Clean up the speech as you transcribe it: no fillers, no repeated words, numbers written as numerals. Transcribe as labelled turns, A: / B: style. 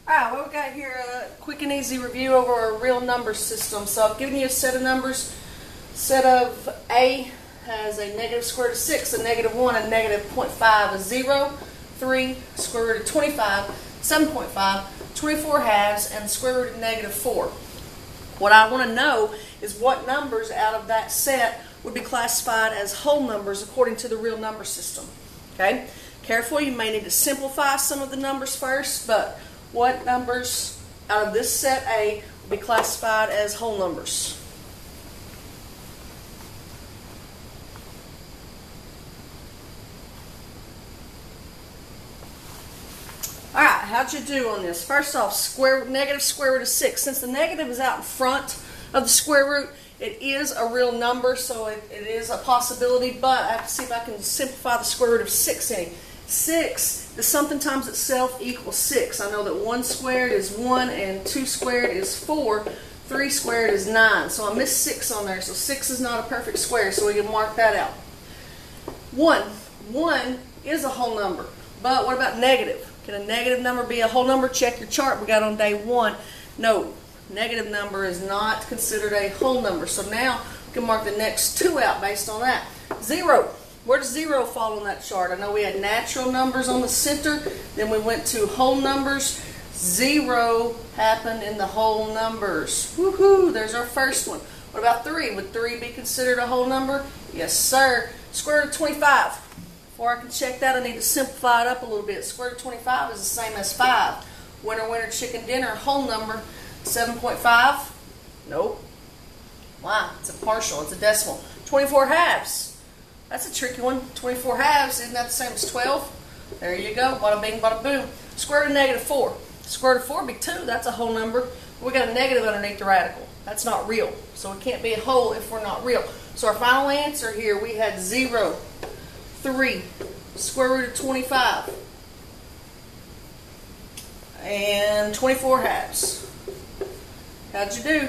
A: Alright, what we got here, a quick and easy review over our real number system. So I've given you a set of numbers. Set of A has a negative square root of 6, a negative 1, a negative 0.5, a 0, 3, square root of 25, 7.5, 24 halves, and square root of negative 4. What I want to know is what numbers out of that set would be classified as whole numbers according to the real number system. Okay? Careful, you may need to simplify some of the numbers first, but what numbers out of this set A will be classified as whole numbers? Alright, how'd you do on this? First off, negative square root of 6. Since the negative is out in front of the square root, it is a real number, so it is a possibility, but I have to see if I can simplify the square root of 6 any. 6, the something times itself equals 6. I know that 1 squared is 1 and 2 squared is 4. 3 squared is 9. So I missed 6 on there, so 6 is not a perfect square, so we can mark that out. 1 is a whole number, but what about negative? Can a negative number be a whole number? Check your chart we got on day 1. No, negative number is not considered a whole number. So now we can mark the next 2 out based on that. 0. Where does 0 fall on that chart? I know we had natural numbers on the center, then we went to whole numbers. 0 happened in the whole numbers. Woohoo! There's our first one. What about 3? Would 3 be considered a whole number? Yes, sir. Square root of 25. Before I can check that, I need to simplify it up a little bit. Square root of 25 is the same as 5. Winner, winner, chicken dinner, whole number. 7.5? Nope. Why? It's a partial. It's a decimal. 24 halves. That's a tricky one. 24 halves, isn't that the same as 12? There you go. Bada bing, bada boom. Square root of negative 4. Square root of 4 would be 2. That's a whole number. We got a negative underneath the radical. That's not real. So it can't be a whole if we're not real. So our final answer here, we had 0, 3, square root of 25, and 24 halves. How'd you do?